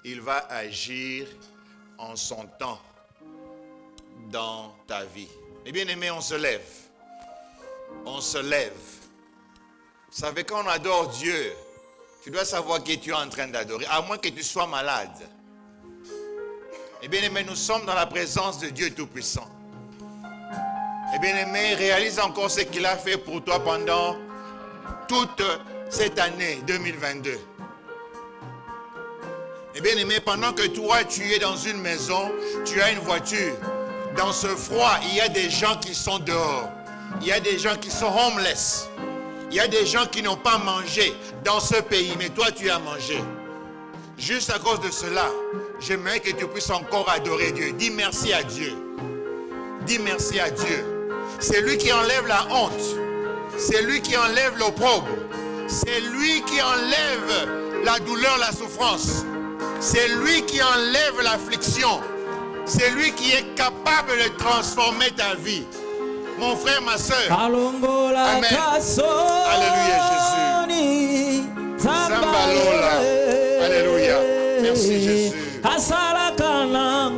il va agir en son temps dans ta vie. Et bien aimé, on se lève. On se lève. Vous savez, quand on adore Dieu, tu dois savoir qui tu es en train d'adorer, à moins que tu sois malade. Et bien aimé, nous sommes dans la présence de Dieu Tout-Puissant. Et bien aimé, réalise encore ce qu'il a fait pour toi pendant toute cette année 2022. Et bien aimé, pendant que toi tu es dans une maison, tu as une voiture, dans ce froid, il y a des gens qui sont dehors. Il y a des gens qui sont homeless. Il y a des gens qui n'ont pas mangé dans ce pays, mais toi tu as mangé. Juste à cause de cela, j'aimerais que tu puisses encore adorer Dieu. Dis merci à Dieu. Dis merci à Dieu. C'est lui qui enlève la honte. C'est lui qui enlève l'opprobre. C'est lui qui enlève la douleur, la souffrance. C'est lui qui enlève l'affliction. C'est lui qui est capable de transformer ta vie. Mon frère, ma soeur. Amen. Alléluia, Jésus. Zambalola. Alléluia. Merci, Jésus.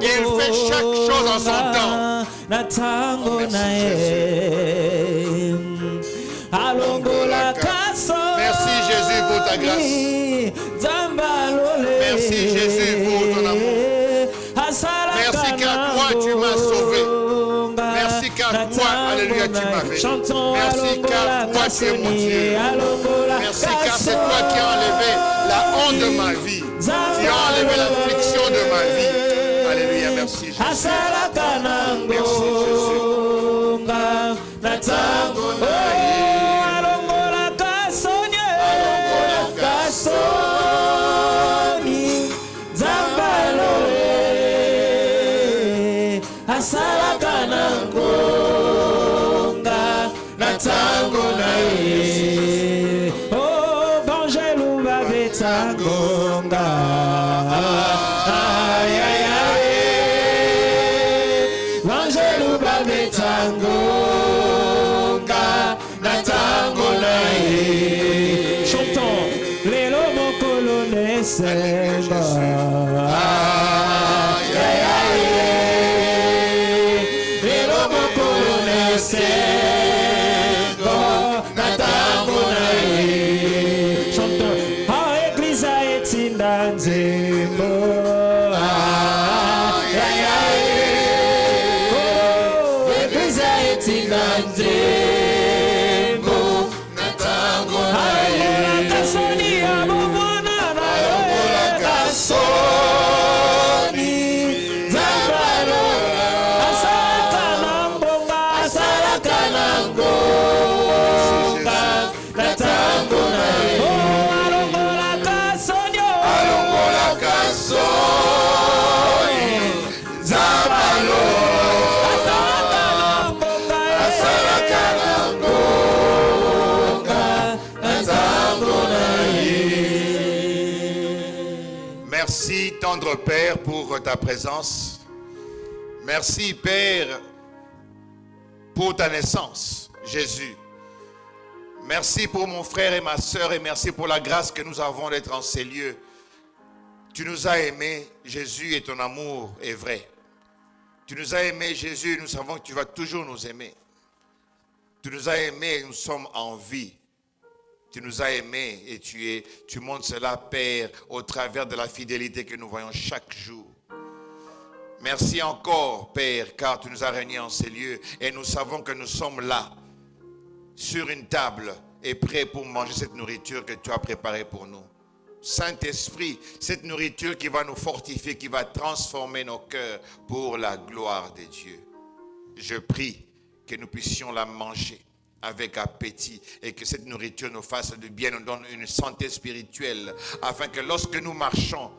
Il fait chaque chose en son temps. Oh, merci, Jésus. Merci, Jésus, pour ta grâce. Merci, Jésus, pour ton amour. Merci qu'à toi, tu m'as sauvé. Merci qu'à toi, alléluia, tu m'as béni. Merci qu'à toi, tu es mon Dieu. Merci car c'est toi qui as enlevé la honte de ma vie. Tu as enlevé l'affliction de ma vie. Alléluia, merci Jésus. Merci tendre Père pour ta présence. Merci Père pour ta naissance, Jésus. Merci pour mon frère et ma soeur et merci pour la grâce que nous avons d'être en ces lieux. Tu nous as aimés, Jésus, et ton amour est vrai. Tu nous as aimés, Jésus, et nous savons que tu vas toujours nous aimer. Tu nous as aimés et nous sommes en vie. Tu nous as aimés et tu montres cela, Père, au travers de la fidélité que nous voyons chaque jour. Merci encore, Père, car tu nous as réunis en ces lieux et nous savons que nous sommes là, sur une table et prêts pour manger cette nourriture que tu as préparée pour nous. Saint-Esprit, cette nourriture qui va nous fortifier, qui va transformer nos cœurs pour la gloire de Dieu. Je prie que nous puissions la manger avec appétit et que cette nourriture nous fasse du bien, nous donne une santé spirituelle afin que lorsque nous marchons,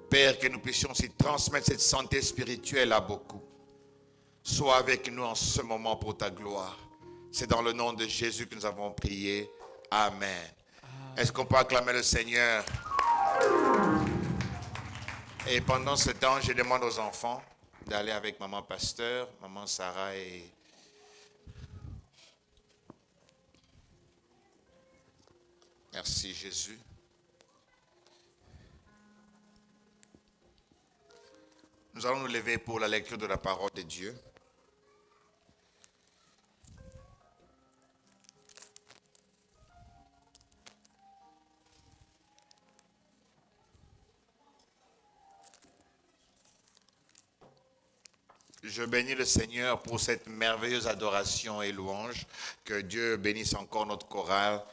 Père, que nous puissions aussi transmettre cette santé spirituelle à beaucoup. Sois avec nous en ce moment pour ta gloire. C'est dans le nom de Jésus que nous avons prié. Amen. Est-ce qu'on peut acclamer le Seigneur? Et pendant ce temps, je demande aux enfants d'aller avec maman pasteur, maman Sarah et... Merci Jésus. Nous allons nous lever pour la lecture de la parole de Dieu. Je bénis le Seigneur pour cette merveilleuse adoration et louange. Que Dieu bénisse encore notre chorale.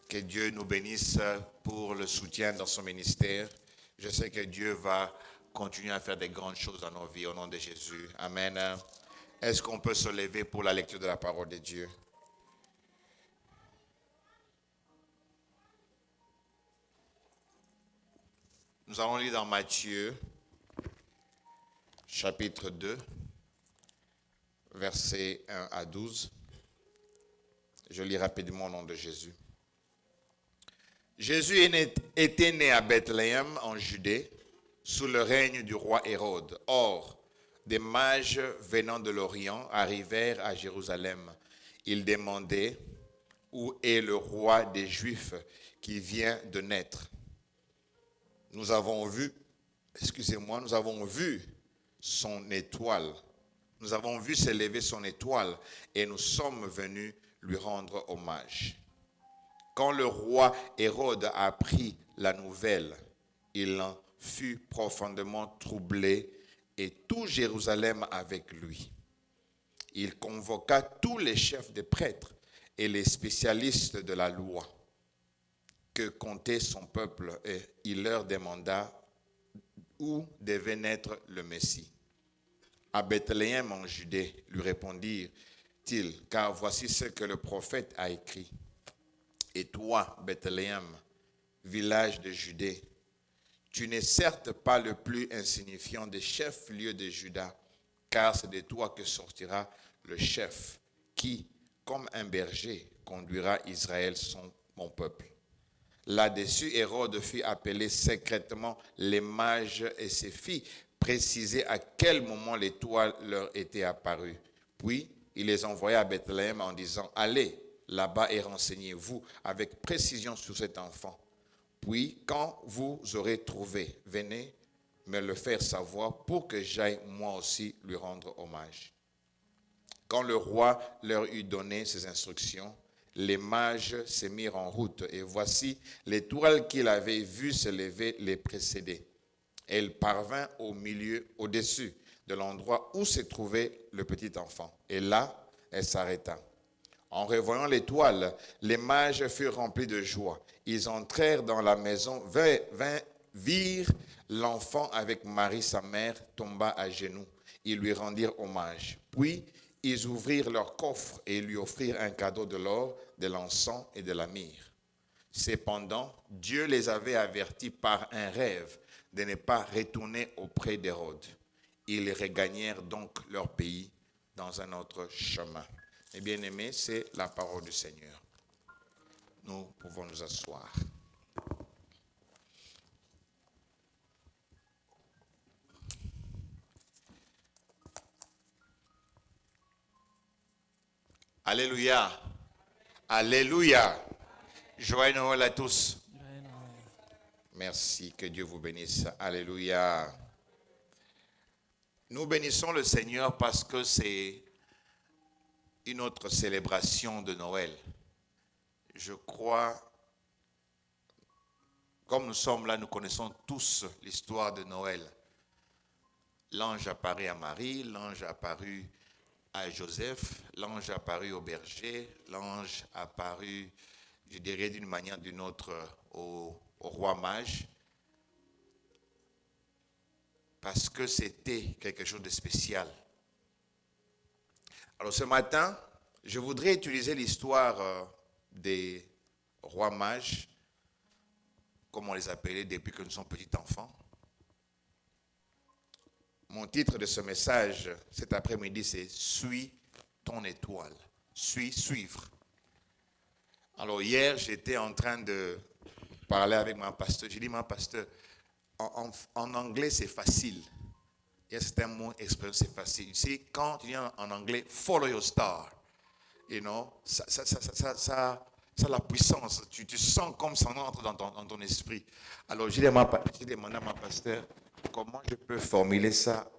Que Dieu nous bénisse pour le soutien dans son ministère. Je sais que Dieu va continuer à faire des grandes choses dans nos vies au nom de Jésus. Amen. Est-ce qu'on peut se lever pour la lecture de la parole de Dieu? Nous allons lire dans Matthieu, chapitre 2, versets 1 à 12. Je lis rapidement au nom de Jésus. Jésus était né à Bethléem, en Judée, sous le règne du roi Hérode. Or, des mages venant de l'Orient arrivèrent à Jérusalem. Ils demandaient « Où est le roi des Juifs qui vient de naître ?» Nous avons vu son étoile. Nous avons vu s'élever son étoile et nous sommes venus lui rendre hommage. Quand le roi Hérode apprit la nouvelle, il en fut profondément troublé et tout Jérusalem avec lui. Il convoqua tous les chefs des prêtres et les spécialistes de la loi que comptait son peuple et il leur demanda où devait naître le Messie. À Bethléem en Judée, lui répondirent-ils, car voici ce que le prophète a écrit. Et toi, Bethléem, village de Judée, tu n'es certes pas le plus insignifiant des chefs-lieux de Juda, car c'est de toi que sortira le chef qui, comme un berger, conduira Israël, mon peuple. Là-dessus, Hérode fit appeler secrètement les mages et ses filles, préciser à quel moment l'étoile leur était apparue. Puis, il les envoya à Bethléem en disant, « Allez là-bas et renseignez-vous avec précision sur cet enfant. Puis, quand vous aurez trouvé, venez me le faire savoir pour que j'aille moi aussi lui rendre hommage. » Quand le roi leur eut donné ses instructions, les mages se mirent en route et voici l'étoile qu'il avait vue se lever les précédait. Elle parvint au-dessus de l'endroit où se trouvait le petit enfant. Et là, elle s'arrêta. En revoyant l'étoile, les mages furent remplis de joie. Ils entrèrent dans la maison, virent l'enfant avec Marie, sa mère, tomba à genoux. Ils lui rendirent hommage. Puis, ils ouvrirent leur coffre et lui offrirent un cadeau de l'or, de l'encens et de la myrrhe. Cependant, Dieu les avait avertis par un rêve de ne pas retourner auprès d'Hérode. Ils regagnèrent donc leur pays dans un autre chemin. Et bien aimés, c'est la parole du Seigneur. Nous pouvons nous asseoir. Alléluia. Alléluia. Joyeux Noël à tous. Merci, que Dieu vous bénisse. Alléluia. Nous bénissons le Seigneur parce que c'est une autre célébration de Noël. Je crois, comme nous sommes là, nous connaissons tous l'histoire de Noël. L'ange apparut à Marie, l'ange apparut à Joseph, l'ange apparut au berger, l'ange apparut, je dirais d'une manière ou d'une autre, au roi mage, parce que c'était quelque chose de spécial. Alors ce matin, je voudrais utiliser l'histoire des rois mages, comme on les appelait depuis que nous sommes petits enfants. Mon titre de ce message cet après-midi, c'est « Suis ton étoile ». Suivre. Alors hier, j'étais en train de parler avec mon pasteur. J'ai dit, mon pasteur, en anglais, c'est facile. Il y a certains mots, expressions, c'est facile. Tu sais, quand tu dis en anglais, « follow your star », you know, ça a la puissance. Tu sens comme ça entre dans ton esprit. Alors j'ai demandé à mon pasteur, comment je peux formuler ça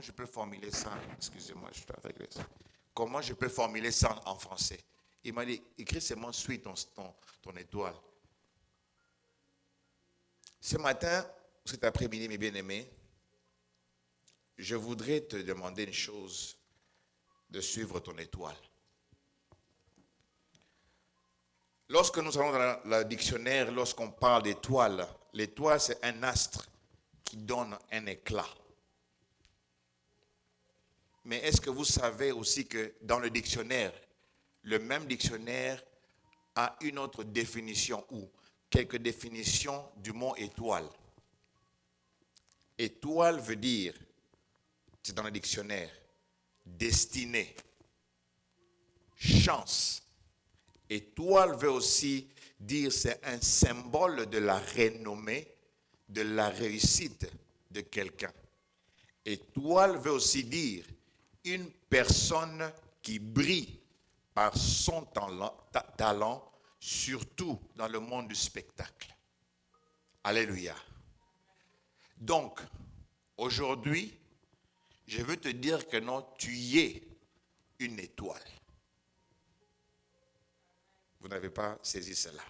je peux formuler ça? Excusez-moi, je dois régler ça. Comment je peux formuler ça en français? Il m'a dit, écris seulement suis ton étoile. Ce matin, cet après-midi, mes bien-aimés, je voudrais te demander une chose, de suivre ton étoile. Lorsque nous allons dans le dictionnaire, lorsqu'on parle d'étoile, l'étoile c'est un astre qui donne un éclat. Mais est-ce que vous savez aussi que dans le dictionnaire, le même dictionnaire a une autre définition ou quelques définitions du mot étoile. Étoile veut dire, c'est dans le dictionnaire, destinée, chance. Étoile veut aussi dire c'est un symbole de la renommée, de la réussite de quelqu'un. Étoile veut aussi dire une personne qui brille par son talent, surtout dans le monde du spectacle. Alléluia. Donc, aujourd'hui, je veux te dire que non, tu es une étoile. Vous n'avez pas saisi cela.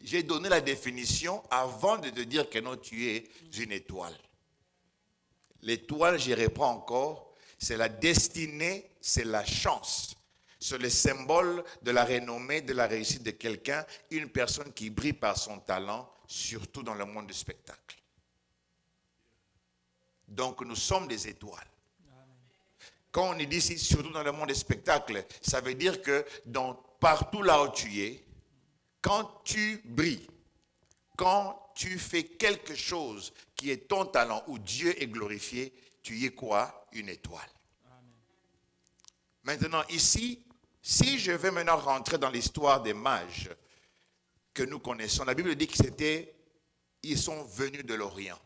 J'ai donné la définition avant de te dire que non, tu es une étoile. L'étoile, j'y reprends encore, c'est la destinée, c'est la chance. C'est le symbole de la renommée, de la réussite de quelqu'un, une personne qui brille par son talent, surtout dans le monde du spectacle. Donc nous sommes des étoiles. Quand on dit ici, surtout dans le monde des spectacles, ça veut dire que partout là où tu es, quand tu brilles, quand tu fais quelque chose qui est ton talent, où Dieu est glorifié, tu es quoi? Une étoile. Amen. Maintenant, ici, si je vais maintenant rentrer dans l'histoire des mages que nous connaissons, la Bible dit qu'ils sont venus de l'Orient.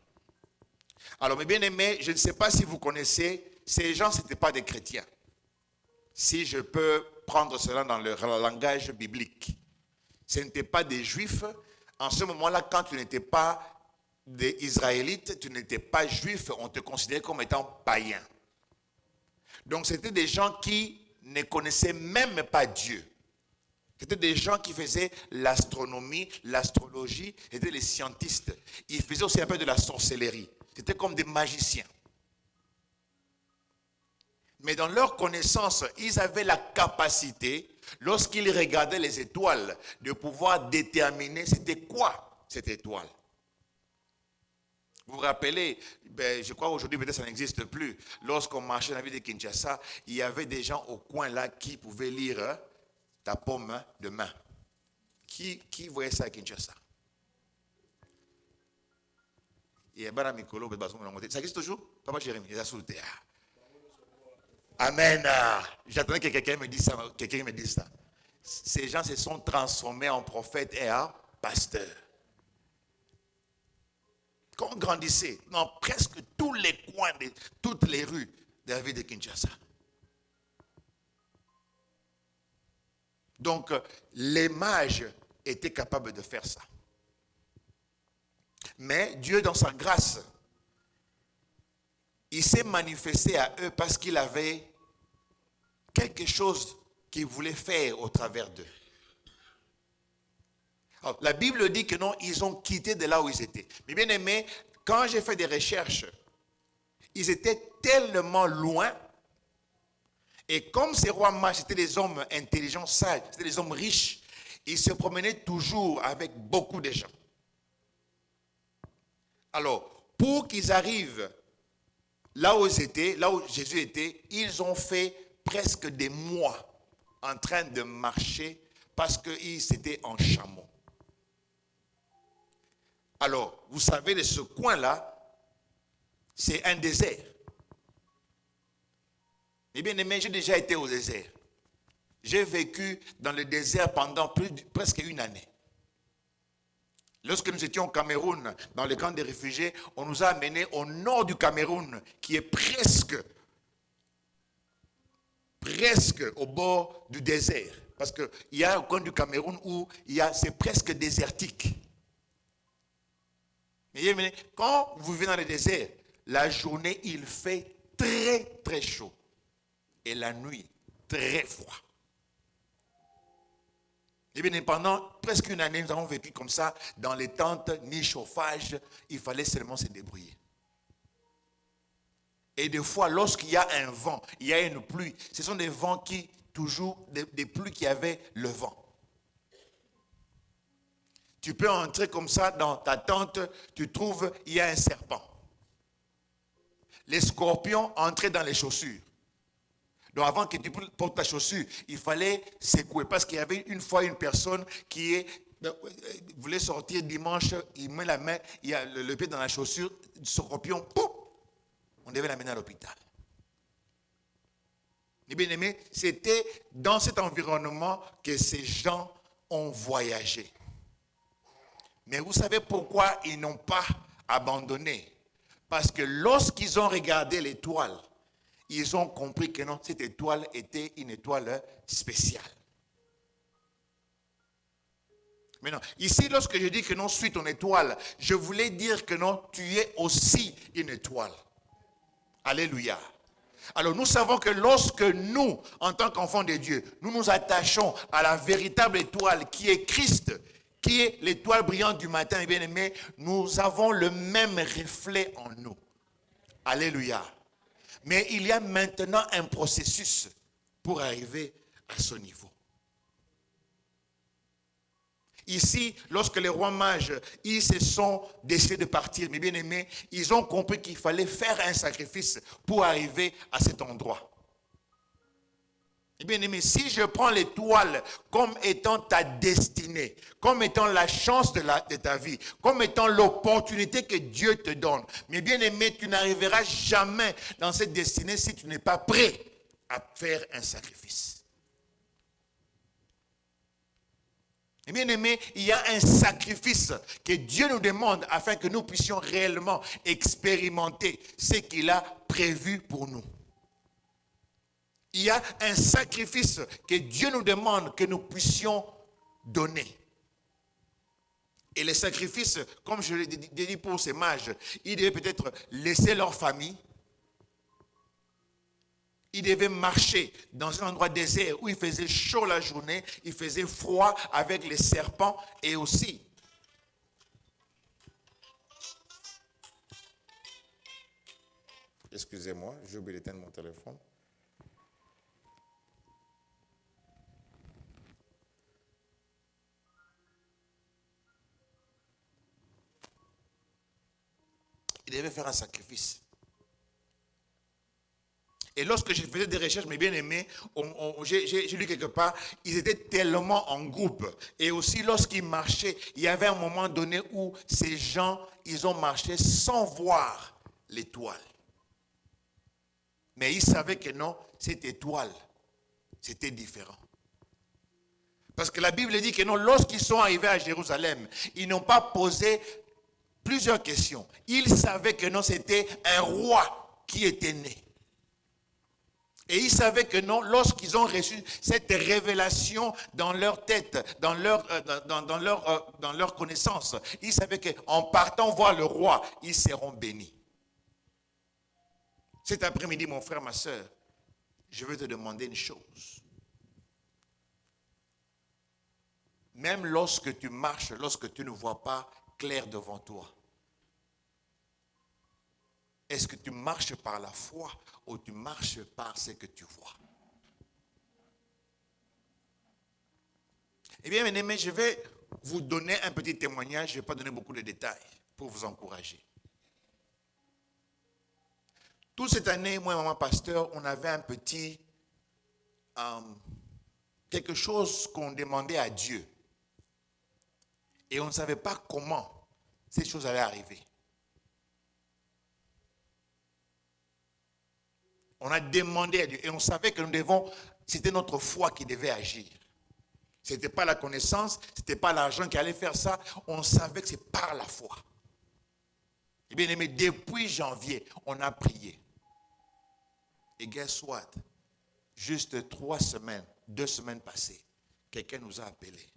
Alors, mes bien-aimés, je ne sais pas si vous connaissez, ces gens, ce n'étaient pas des chrétiens. Si je peux prendre cela dans le langage biblique. Ce n'étaient pas des juifs. En ce moment-là, quand tu n'étais pas des Israélites, tu n'étais pas juif, on te considérait comme étant païen. Donc, c'était des gens qui ne connaissaient même pas Dieu. C'était des gens qui faisaient l'astronomie, l'astrologie, c'était les scientistes. Ils faisaient aussi un peu de la sorcellerie. C'était comme des magiciens. Mais dans leur connaissance, ils avaient la capacité, lorsqu'ils regardaient les étoiles, de pouvoir déterminer c'était quoi cette étoile. Vous vous rappelez, je crois aujourd'hui peut-être ça n'existe plus. Lorsqu'on marchait dans la ville de Kinshasa, il y avait des gens au coin là qui pouvaient lire ta paume de main. Qui voyait ça à Kinshasa? Ça existe toujours? Papa Jérémy, il est sous le terre. Amen. J'attendais que quelqu'un me dise ça. Ces gens se sont transformés en prophètes et en pasteurs. Quand on grandissait, dans presque tous les coins, toutes les rues de la ville de Kinshasa. Donc, les mages étaient capables de faire ça. Mais Dieu, dans sa grâce, il s'est manifesté à eux parce qu'il avait quelque chose qu'il voulait faire au travers d'eux. Alors, la Bible dit que non, ils ont quitté de là où ils étaient. Mais bien aimé, quand j'ai fait des recherches, ils étaient tellement loin. Et comme ces rois mages étaient des hommes intelligents, sages, c'était des hommes riches, ils se promenaient toujours avec beaucoup de gens. Alors, pour qu'ils arrivent là où ils étaient, là où Jésus était, ils ont fait presque des mois en train de marcher parce qu'ils étaient en chameau. Alors, vous savez, de ce coin-là, c'est un désert. Eh bien aimé, j'ai déjà été au désert. J'ai vécu dans le désert pendant presque une année. Lorsque nous étions au Cameroun, dans le camp des réfugiés, on nous a amenés au nord du Cameroun, qui est presque au bord du désert. Parce qu'il y a un coin du Cameroun où c'est presque désertique. Mais quand vous vivez dans le désert, la journée, il fait très, très chaud. Et la nuit, très froid. Et bien, pendant presque une année, nous avons vécu comme ça, dans les tentes, ni chauffage, il fallait seulement se débrouiller. Et des fois, lorsqu'il y a un vent, il y a une pluie, ce sont des vents qui, toujours, des pluies qui avaient le vent. Tu peux entrer comme ça dans ta tente, tu trouves, il y a un serpent. Les scorpions entraient dans les chaussures. Donc avant que tu portes ta chaussure, il fallait secouer. Parce qu'il y avait une fois une personne qui voulait sortir dimanche, il met la main, il a le pied dans la chaussure, le scorpion, pouf, on devait l'amener à l'hôpital. Et bien aimé, c'était dans cet environnement que ces gens ont voyagé. Mais vous savez pourquoi ils n'ont pas abandonné? Parce que lorsqu'ils ont regardé l'étoile, ils ont compris que non, cette étoile était une étoile spéciale. Maintenant, ici, lorsque je dis que non, suis ton étoile, je voulais dire que non, tu es aussi une étoile. Alléluia. Alors nous savons que lorsque nous, en tant qu'enfants de Dieu, nous nous attachons à la véritable étoile qui est Christ, qui est l'étoile brillante du matin, bien aimé, nous avons le même reflet en nous. Alléluia. Mais il y a maintenant un processus pour arriver à ce niveau. Ici, lorsque les rois mages, ils se sont décidés de partir, mes bien-aimés, ils ont compris qu'il fallait faire un sacrifice pour arriver à cet endroit. Bien aimé, si je prends l'étoile comme étant ta destinée, comme étant la chance de ta vie, comme étant l'opportunité que Dieu te donne, mais bien aimé, tu n'arriveras jamais dans cette destinée si tu n'es pas prêt à faire un sacrifice. Et bien aimé, il y a un sacrifice que Dieu nous demande afin que nous puissions réellement expérimenter ce qu'il a prévu pour nous. Il y a un sacrifice que Dieu nous demande que nous puissions donner. Et les sacrifices, comme je l'ai dit pour ces mages, ils devaient peut-être laisser leur famille. Ils devaient marcher dans un endroit désert où il faisait chaud la journée, il faisait froid avec les serpents et aussi. Excusez-moi, j'ai oublié d'éteindre mon téléphone. Il devait faire un sacrifice. Et lorsque je faisais des recherches, mes bien-aimés, j'ai lu quelque part, ils étaient tellement en groupe. Et aussi, lorsqu'ils marchaient, il y avait un moment donné où ces gens, ils ont marché sans voir l'étoile. Mais ils savaient que non, cette étoile, c'était différent. Parce que la Bible dit que non, lorsqu'ils sont arrivés à Jérusalem, ils n'ont pas posé plusieurs questions. Ils savaient que non, c'était un roi qui était né. Et ils savaient que non, lorsqu'ils ont reçu cette révélation dans leur tête, dans leur connaissance, ils savaient qu'en partant voir le roi, ils seront bénis. Cet après-midi, mon frère, ma soeur, je veux te demander une chose. Même lorsque tu marches, lorsque tu ne vois pas clair devant toi, est-ce que tu marches par la foi ou tu marches par ce que tu vois? Eh bien, mes amis, je vais vous donner un petit témoignage. Je ne vais pas donner beaucoup de détails pour vous encourager. Toute cette année, moi et maman pasteur, on avait un petit quelque chose qu'on demandait à Dieu. Et on ne savait pas comment ces choses allaient arriver. On a demandé à Dieu et on savait que c'était notre foi qui devait agir. Ce n'était pas la connaissance, ce n'était pas l'argent qui allait faire ça. On savait que c'est par la foi. Et bien aimé, depuis janvier, on a prié. Et guess what? Juste 2 semaines passées, quelqu'un nous a appelés.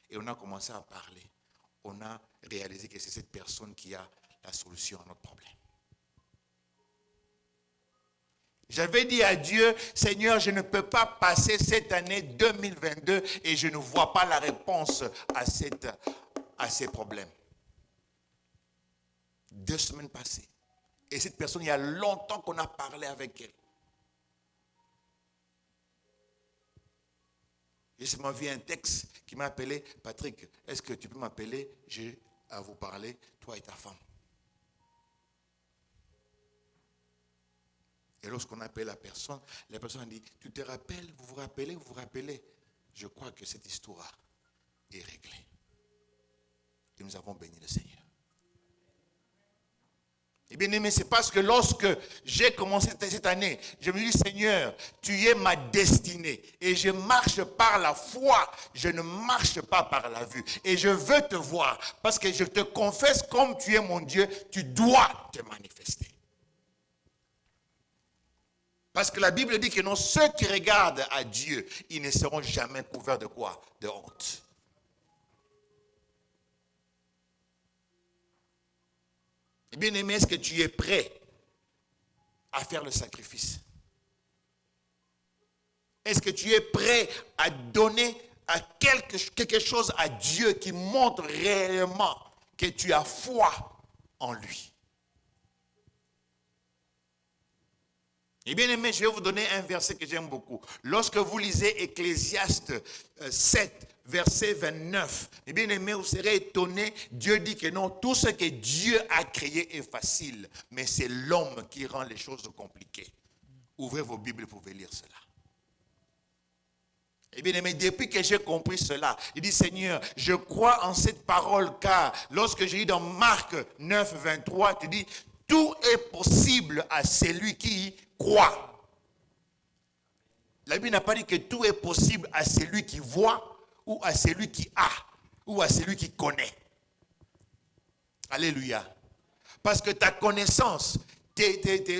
Et on a commencé à parler. On a réalisé que c'est cette personne qui a la solution à notre problème. J'avais dit à Dieu, Seigneur, je ne peux pas passer cette année 2022 et je ne vois pas la réponse à ces problèmes. 2 semaines passées. Et cette personne, il y a longtemps qu'on a parlé avec elle. J'ai seulement vu un texte qui m'a appelé, Patrick, est-ce que tu peux m'appeler? J'ai à vous parler, toi et ta femme. Et lorsqu'on appelle la personne a dit, tu te rappelles, vous vous rappelez? Je crois que cette histoire est réglée. Et nous avons béni le Seigneur. Et bien aimé, c'est parce que lorsque j'ai commencé cette année, je me dis, Seigneur, tu es ma destinée. Et je marche par la foi, je ne marche pas par la vue. Et je veux te voir, parce que je te confesse comme tu es mon Dieu, tu dois te manifester. Parce que la Bible dit que non, ceux qui regardent à Dieu, ils ne seront jamais couverts de quoi? De honte. Et bien aimé, est-ce que tu es prêt à faire le sacrifice? Est-ce que tu es prêt à donner quelque chose à Dieu qui montre réellement que tu as foi en lui? Et bien aimé, je vais vous donner un verset que j'aime beaucoup. Lorsque vous lisez Ecclésiaste 7, verset 29, et bien aimé, vous serez étonné. Dieu dit que non, tout ce que Dieu a créé est facile, mais c'est l'homme qui rend les choses compliquées. Ouvrez vos Bibles, vous pouvez lire cela. Et bien aimé, depuis que j'ai compris cela, il dit, Seigneur, je crois en cette parole, car lorsque j'ai lu dans Marc 9, 23, tu dis, tout est possible à celui qui croit. La Bible n'a pas dit que tout est possible à celui qui voit, ou à celui qui a, ou à celui qui connaît. Alléluia. Parce que ta connaissance,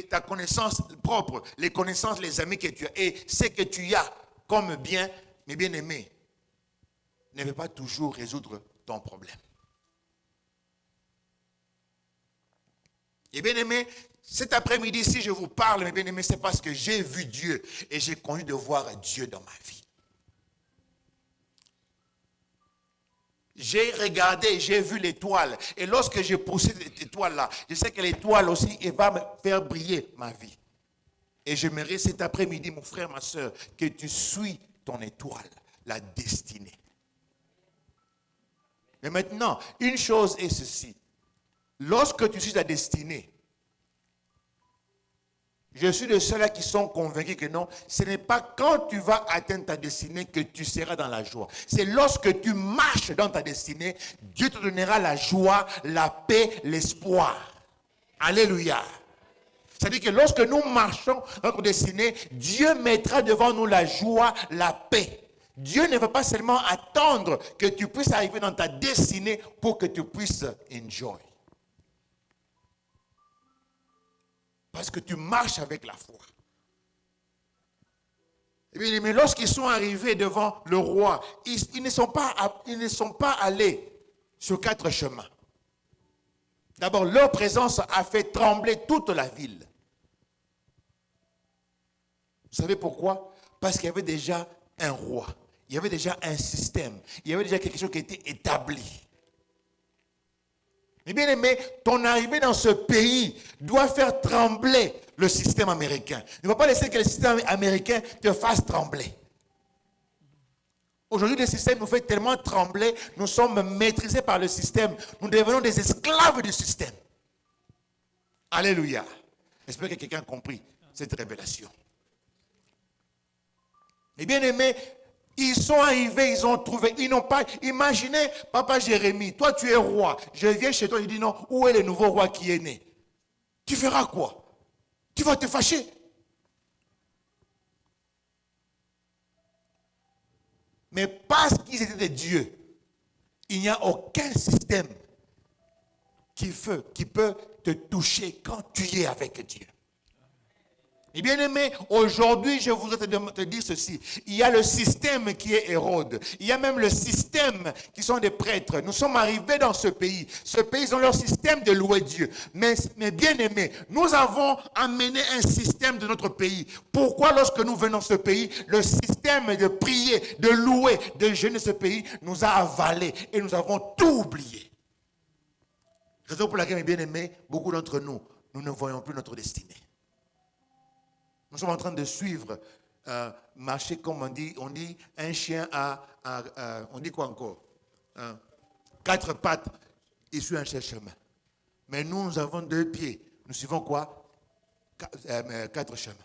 ta connaissance propre, les connaissances, les amis que tu as, et ce que tu as comme bien, mes bien-aimés, ne veut pas toujours résoudre ton problème. Et bien aimé, cet après-midi, si je vous parle, mes bien-aimés, c'est parce que j'ai vu Dieu et j'ai connu de voir Dieu dans ma vie. J'ai regardé, j'ai vu l'étoile. Et lorsque j'ai poussé cette étoile-là, je sais que l'étoile aussi, elle va me faire briller ma vie. Et j'aimerais cet après-midi, mon frère, ma soeur, que tu suis ton étoile, la destinée. Mais maintenant, une chose est ceci. Lorsque tu suis ta destinée, je suis de ceux-là qui sont convaincus que non, ce n'est pas quand tu vas atteindre ta destinée que tu seras dans la joie. C'est lorsque tu marches dans ta destinée, Dieu te donnera la joie, la paix, l'espoir. Alléluia. C'est-à-dire que lorsque nous marchons dans notre destinée, Dieu mettra devant nous la joie, la paix. Dieu ne veut pas seulement attendre que tu puisses arriver dans ta destinée pour que tu puisses enjoy. Parce que tu marches avec la foi. Et bien, mais lorsqu'ils sont arrivés devant le roi, ils ne sont pas allés sur 4 chemins. D'abord, leur présence a fait trembler toute la ville. Vous savez pourquoi? Parce qu'il y avait déjà un roi. Il y avait déjà un système. Il y avait déjà quelque chose qui était établi. Mais bien aimé, ton arrivée dans ce pays doit faire trembler le système américain. Ne va pas laisser que le système américain te fasse trembler. Aujourd'hui, le système nous fait tellement trembler, nous sommes maîtrisés par le système. Nous devenons des esclaves du système. Alléluia. J'espère que quelqu'un a compris cette révélation. Et bien aimé, ils sont arrivés, ils ont trouvé, ils n'ont pas imaginé, papa Jérémie, toi tu es roi, je viens chez toi, je dis non, où est le nouveau roi qui est né? Tu feras quoi? Tu vas te fâcher. Mais parce qu'ils étaient des dieux, il n'y a aucun système qui peut te toucher quand tu es avec Dieu. Et bien aimé, aujourd'hui, je voudrais te dire ceci. Il y a le système qui est Hérode. Il y a même le système qui sont des prêtres. Nous sommes arrivés dans ce pays. Ce pays, ils ont leur système de louer Dieu. Mais bien aimé, nous avons amené un système de notre pays. Pourquoi lorsque nous venons de ce pays, le système de prier, de louer, de jeûner ce pays nous a avalés et nous avons tout oublié. Raison pour laquelle, mes bien-aimés, beaucoup d'entre nous, nous ne voyons plus notre destinée. Nous sommes en train de suivre, marcher comme on dit un chien on dit quoi encore? 4 pattes, il suit un seul chemin. Mais nous avons 2 pieds. Nous suivons quoi? 4 chemins.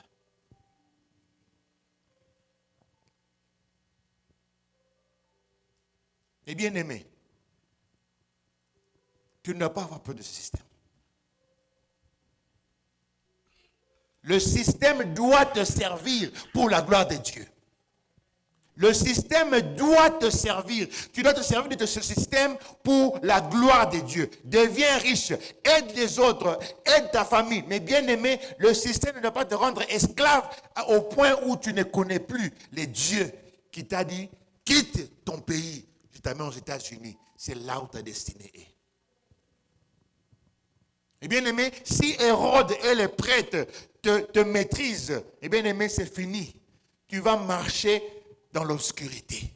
Et bien aimé, tu ne dois pas avoir peur de ce système. Le système doit te servir pour la gloire de Dieu. Le système doit te servir. Tu dois te servir de ce système pour la gloire de Dieu. Deviens riche, aide les autres, aide ta famille. Mais bien aimé, le système ne doit pas te rendre esclave au point où tu ne connais plus les dieux qui t'a dit, quitte ton pays, je t'amène aux États-Unis. C'est là où ta destinée est. Et bien aimé, si Hérode et les prêtres te maîtrisent, et bien aimé, c'est fini. Tu vas marcher dans l'obscurité.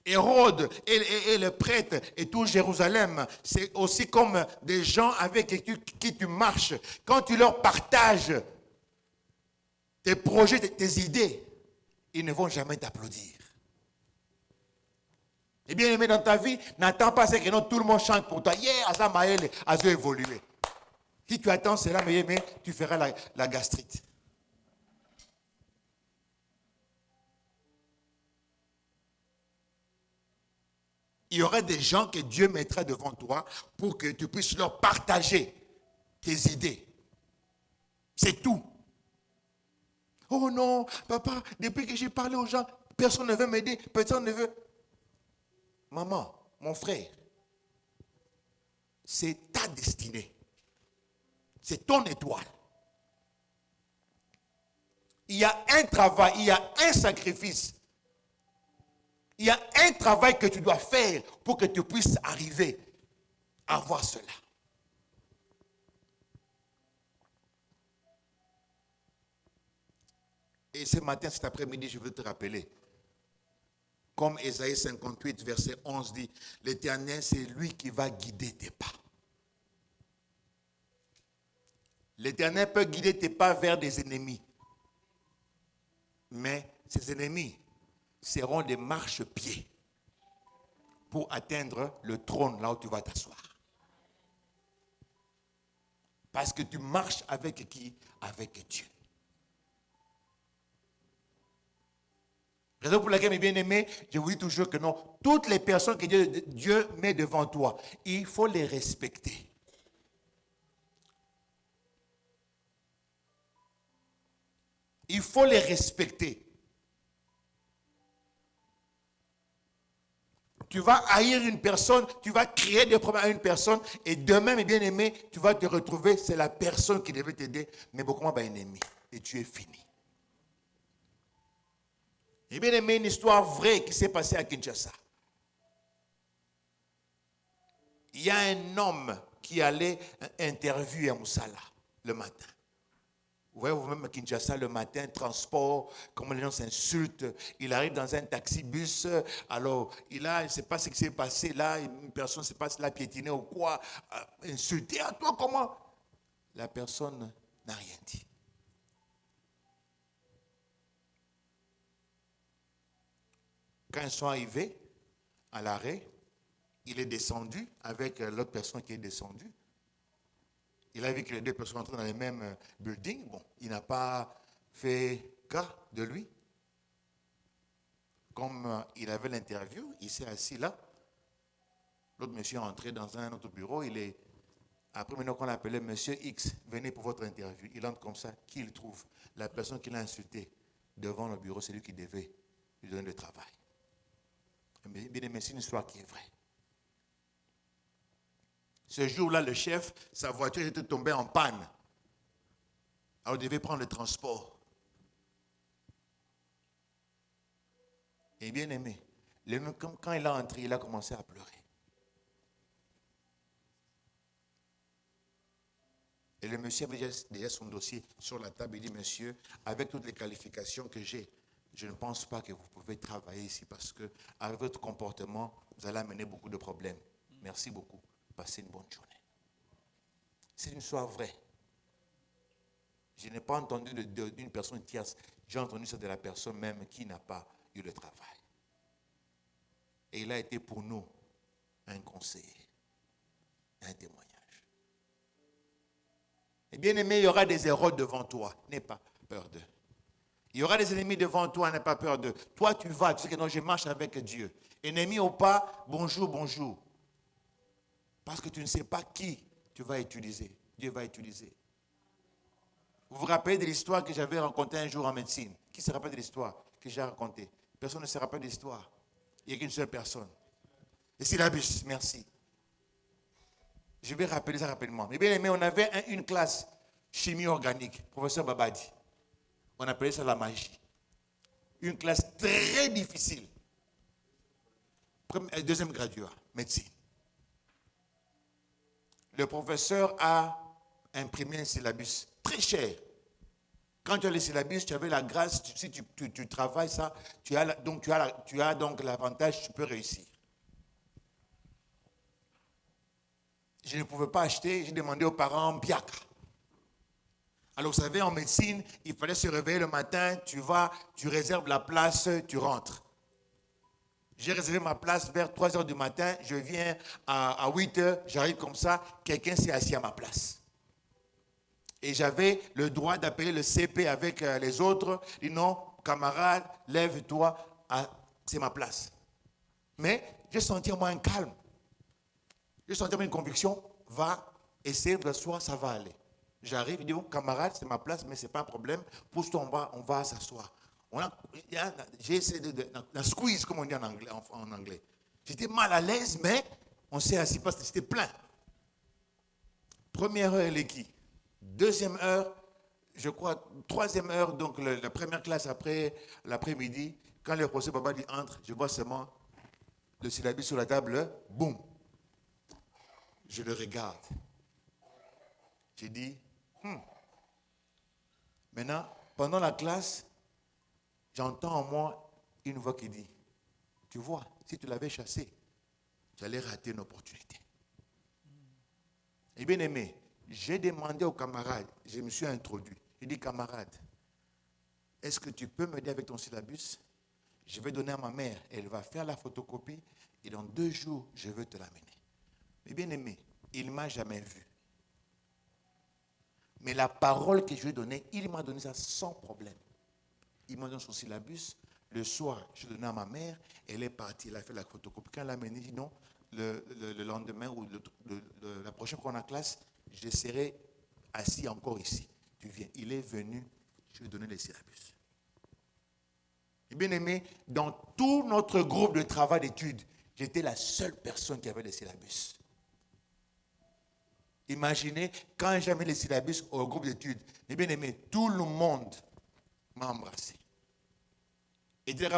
Hérode et les prêtres et tout Jérusalem, c'est aussi comme des gens avec qui tu marches. Quand tu leur partages tes projets, tes idées, ils ne vont jamais t'applaudir. Et bien aimé, dans ta vie, n'attends pas que tout le monde chante pour toi. Yeah, Asa Maël, Asa évolué. Si tu attends cela, mais tu feras la gastrite. Il y aura des gens que Dieu mettra devant toi pour que tu puisses leur partager tes idées. C'est tout. Oh non, papa, depuis que j'ai parlé aux gens, personne ne veut m'aider, personne ne veut. Maman, mon frère, c'est ta destinée. C'est ton étoile. Il y a un travail, il y a un sacrifice. Il y a un travail que tu dois faire pour que tu puisses arriver à voir cela. Et ce matin, cet après-midi, je veux te rappeler, comme Ésaïe 58, verset 11 dit, l'Éternel, c'est lui qui va guider tes pas. L'Éternel peut guider tes pas vers des ennemis. Mais ces ennemis seront des marchepieds pour atteindre le trône là où tu vas t'asseoir. Parce que tu marches avec qui? Avec Dieu. Raison pour laquelle, mes bien-aimés, je vous dis toujours que non, toutes les personnes que Dieu met devant toi, il faut les respecter. Il faut les respecter. Tu vas haïr une personne, tu vas créer des problèmes à une personne, et demain, mes bien-aimés, tu vas te retrouver, c'est la personne qui devait t'aider, mais beaucoup moins un ennemi, et tu es fini. Et bien aimé, une histoire vraie qui s'est passée à Kinshasa. Il y a un homme qui allait interviewer à Moussala le matin. Vous voyez vous-même à Kinshasa le matin, transport, comment les gens s'insultent. Il arrive dans un taxi-bus, alors il ne sait pas ce qui s'est passé là, une personne ne sait pas si elle a piétiné ou quoi, insulté à toi, comment? La personne n'a rien dit. Quand ils sont arrivés à l'arrêt, il est descendu avec l'autre personne qui est descendue. Il a vu que les deux personnes entraient dans le même building. Bon, il n'a pas fait cas de lui. Comme il avait l'interview, il s'est assis là. L'autre monsieur est entré dans un autre bureau. Après, maintenant qu'on l'appelait Monsieur X, venez pour votre interview. Il entre comme ça. Qui il trouve? La personne qui l'a insulté devant le bureau, c'est lui qui devait lui donner le travail. Mais c'est une histoire qui est vraie. Ce jour-là, le chef, sa voiture était tombée en panne. Alors, il devait prendre le transport. Et bien aimé, quand il a entré, il a commencé à pleurer. Et le monsieur avait déjà son dossier sur la table. Il dit, monsieur, avec toutes les qualifications que j'ai, je ne pense pas que vous pouvez travailler ici parce que avec votre comportement, vous allez amener beaucoup de problèmes. Merci beaucoup. Passez une bonne journée. C'est une histoire vraie. Je n'ai pas entendu d'une personne tierce. J'ai entendu ça de la personne même qui n'a pas eu le travail. Et il a été pour nous un conseiller, un témoignage. Et bien aimé, il y aura des erreurs devant toi. N'aie pas peur d'eux. Il y aura des ennemis devant toi, n'aie pas peur d'eux. Toi, tu vas, tu sais que non, je marche avec Dieu. Ennemi ou pas, bonjour, bonjour. Parce que tu ne sais pas qui tu vas utiliser. Dieu va utiliser. Vous vous rappelez de l'histoire que j'avais racontée un jour en médecine? Qui se rappelle de l'histoire que j'ai racontée? Personne ne se rappelle de l'histoire. Il n'y a qu'une seule personne. Et syllabus, merci. Je vais rappeler ça rapidement. Mais bien aimé, on avait une classe chimie organique, professeur Babadi. On appelait ça la magie. Une classe très difficile. Deuxième graduat, médecine. Le professeur a imprimé un syllabus très cher. Quand tu as le syllabus, tu avais la grâce, si tu travailles ça, tu as donc l'avantage, tu peux réussir. Je ne pouvais pas acheter, j'ai demandé aux parents Biaka. Alors vous savez, en médecine, il fallait se réveiller le matin, tu vas, tu réserves la place, tu rentres. J'ai réservé ma place vers 3 heures du matin, je viens à 8 heures, j'arrive comme ça, quelqu'un s'est assis à ma place. Et j'avais le droit d'appeler le CP avec les autres, dit non, camarade, lève-toi, c'est ma place. Mais j'ai senti en moi un calme. J'ai senti une conviction, va, essaie de s'asseoir, ça va aller. J'arrive, il dit, oh, camarade, c'est ma place, mais ce n'est pas un problème. Pousse-toi, on va s'asseoir. J'ai essayé de squeeze, comme on dit en anglais. J'étais mal à l'aise, mais on s'est assis parce que c'était plein. Première heure, elle est qui? Deuxième heure, je crois, troisième heure, donc la première classe après l'après-midi, quand le professeur Babadi entre, je vois seulement le syllabus sur la table, boum. Je le regarde. J'ai dit, Maintenant, pendant la classe, j'entends en moi une voix qui dit, tu vois, si tu l'avais chassé, tu allais rater une opportunité. Et bien aimé, j'ai demandé aux camarades, je me suis introduit. J'ai dit, camarade, est-ce que tu peux m'aider avec ton syllabus? Je vais donner à ma mère, elle va faire la photocopie et dans 2 jours, je veux te l'amener. Mais bien aimé, il ne m'a jamais vu. Mais la parole que je lui ai donnée, il m'a donné ça sans problème. Il m'a donné son syllabus. Le soir, je l'ai donné à ma mère. Elle est partie, elle a fait la photocopie. Quand elle a amené, dit non, le lendemain ou la prochaine fois qu'on a classe, je serai assis encore ici. Tu viens. Il est venu, je lui ai donné les syllabus. Et bien aimé, dans tout notre groupe de travail d'études, j'étais la seule personne qui avait les syllabus. Imaginez, quand j'ai mis les syllabus au groupe d'études, mais bien aimé, tout le monde m'a embrassé. Et bien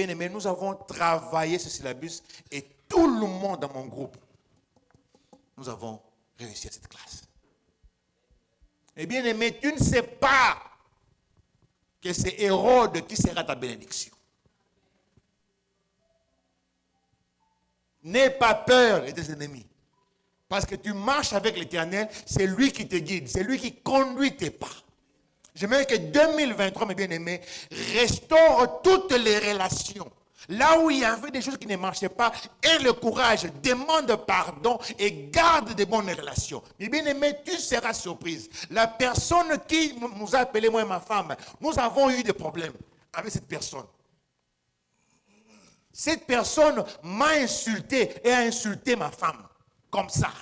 aimé, nous avons travaillé ce syllabus et tout le monde dans mon groupe, nous avons réussi à cette classe. Et bien aimé, tu ne sais pas que c'est Hérode qui sera ta bénédiction. N'aie pas peur de tes ennemis. Parce que tu marches avec l'Éternel, c'est lui qui te guide, c'est lui qui conduit tes pas. J'aimerais que 2023, mes bien-aimés, restaure toutes les relations. Là où il y avait des choses qui ne marchaient pas, aie le courage, demande pardon et garde de bonnes relations. Mes bien-aimés, tu seras surprise. La personne qui nous a appelé, moi et ma femme, nous avons eu des problèmes avec cette personne. Cette personne m'a insulté et a insulté ma femme. Comme ça.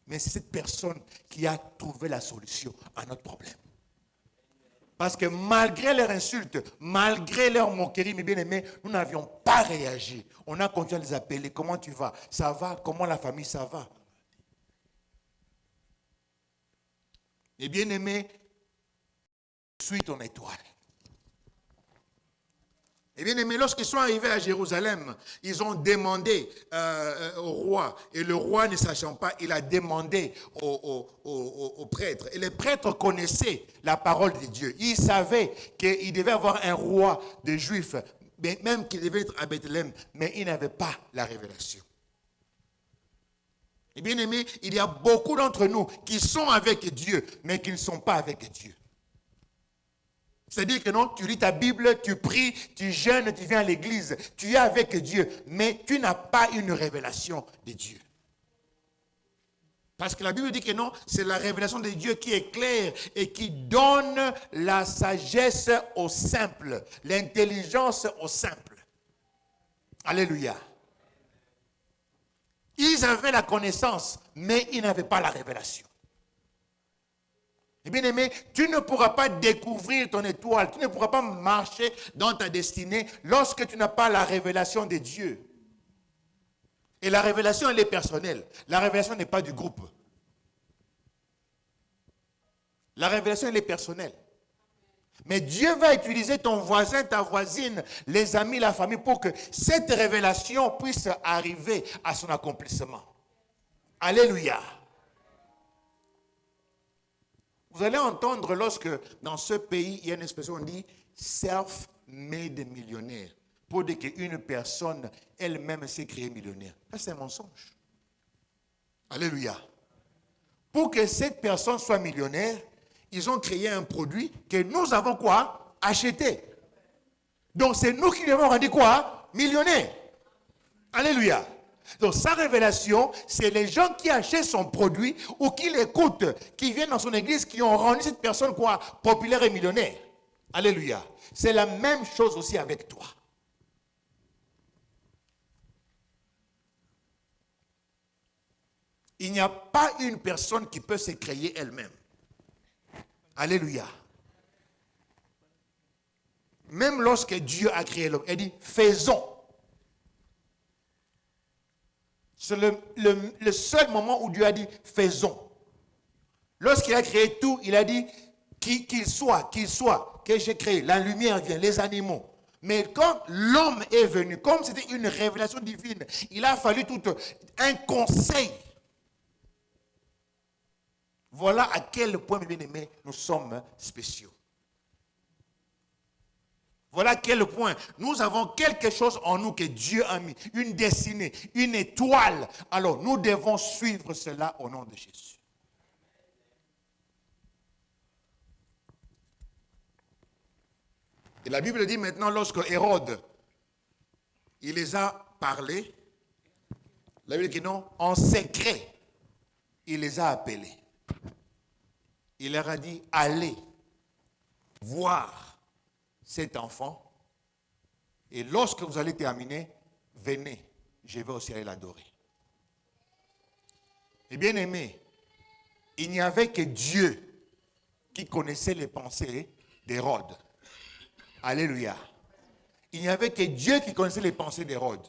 Mais c'est cette personne qui a trouvé la solution à notre problème. Parce que malgré leurs insultes, malgré leurs moqueries, mes bien-aimés, nous n'avions pas réagi. On a continué à les appeler. Comment tu vas? Ça va? Comment la famille, ça va? Mes bien-aimés, suis ton étoile. Et bien aimé, lorsqu'ils sont arrivés à Jérusalem, ils ont demandé au roi. Et le roi, ne sachant pas, il a demandé aux prêtres. Et les prêtres connaissaient la parole de Dieu. Ils savaient qu'il devait avoir un roi de Juifs, même qu'il devait être à Bethléem, mais ils n'avaient pas la révélation. Et bien aimé, il y a beaucoup d'entre nous qui sont avec Dieu, mais qui ne sont pas avec Dieu. C'est-à-dire que non, tu lis ta Bible, tu pries, tu jeûnes, tu viens à l'église, tu es avec Dieu, mais tu n'as pas une révélation de Dieu. Parce que la Bible dit que non, c'est la révélation de Dieu qui est claire et qui donne la sagesse aux simples, l'intelligence aux simples. Alléluia. Ils avaient la connaissance, mais ils n'avaient pas la révélation. Et bien aimé, tu ne pourras pas découvrir ton étoile, tu ne pourras pas marcher dans ta destinée lorsque tu n'as pas la révélation de Dieu. Et la révélation, elle est personnelle. La révélation n'est pas du groupe. La révélation, elle est personnelle. Mais Dieu va utiliser ton voisin, ta voisine, les amis, la famille pour que cette révélation puisse arriver à son accomplissement. Alléluia. Vous allez entendre lorsque dans ce pays, il y a une expression, on dit self-made millionnaire. Pour dire qu'une personne elle-même s'est créée millionnaire. Ça, c'est un mensonge. Alléluia. Pour que cette personne soit millionnaire, ils ont créé un produit que nous avons quoi? Acheté. Donc, c'est nous qui lui avons rendu quoi? Millionnaire. Alléluia. Donc, sa révélation, c'est les gens qui achètent son produit ou qui l'écoutent, qui viennent dans son église, qui ont rendu cette personne quoi? Populaire et millionnaire. Alléluia. C'est la même chose aussi avec toi. Il n'y a pas une personne qui peut se créer elle-même. Alléluia. Même lorsque Dieu a créé l'homme, il dit faisons. C'est le seul moment où Dieu a dit faisons. Lorsqu'il a créé tout, il a dit qu'il soit, que j'ai créé. La lumière vient, les animaux. Mais quand l'homme est venu, comme c'était une révélation divine, il a fallu tout un conseil. Voilà à quel point, mes bien-aimés, nous sommes spéciaux. Voilà à quel point nous avons quelque chose en nous que Dieu a mis, une destinée, une étoile. Alors, nous devons suivre cela au nom de Jésus. Et la Bible dit maintenant, lorsque Hérode, il les a parlé, la Bible dit non, en secret, il les a appelés. Il leur a dit, allez voir cet enfant, et lorsque vous allez terminer, venez, je vais aussi aller l'adorer. Et bien aimé, il n'y avait que Dieu qui connaissait les pensées d'Hérode. Alléluia. Il n'y avait que Dieu qui connaissait les pensées d'Hérode.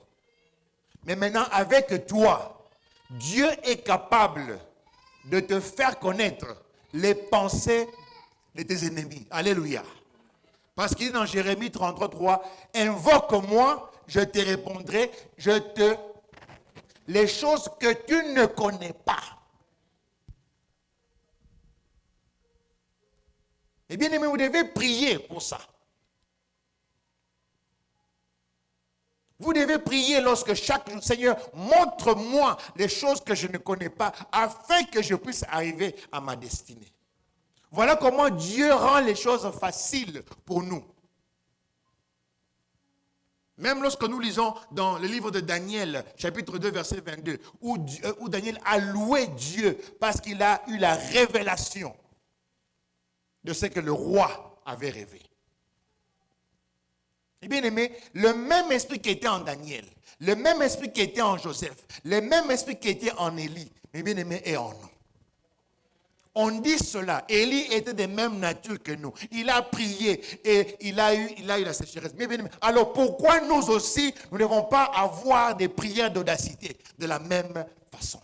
Mais maintenant, avec toi, Dieu est capable de te faire connaître les pensées de tes ennemis. Alléluia. Parce qu'il dit dans Jérémie 33:3, invoque-moi, je te répondrai, les choses que tu ne connais pas. Et bien aimé, vous devez prier pour ça. Vous devez prier lorsque chaque jour, Seigneur, montre-moi les choses que je ne connais pas, afin que je puisse arriver à ma destinée. Voilà comment Dieu rend les choses faciles pour nous. Même lorsque nous lisons dans le livre de Daniel, chapitre 2, verset 22, où Daniel a loué Dieu parce qu'il a eu la révélation de ce que le roi avait rêvé. Et bien aimé, le même esprit qui était en Daniel, le même esprit qui était en Joseph, le même esprit qui était en Élie, mais bien aimé, est en nous. On dit cela. Élie était de même nature que nous. Il a prié et il a eu la sécheresse. Mais bien, alors pourquoi nous aussi, nous ne devons pas avoir des prières d'audacité de la même façon?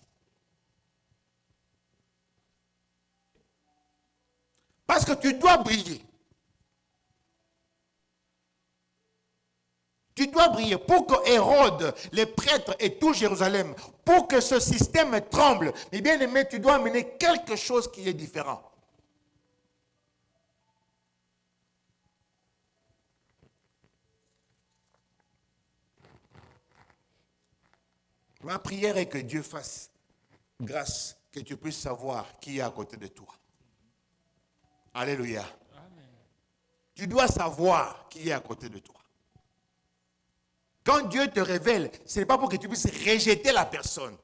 Parce que tu dois briller. Tu dois briller pour que Hérode, les prêtres et tout Jérusalem, pour que ce système tremble. Mais bien aimé, tu dois amener quelque chose qui est différent. Ma prière est que Dieu fasse grâce, que tu puisses savoir qui est à côté de toi. Alléluia. Amen. Tu dois savoir qui est à côté de toi. Quand Dieu te révèle, ce n'est pas pour que tu puisses rejeter la personne,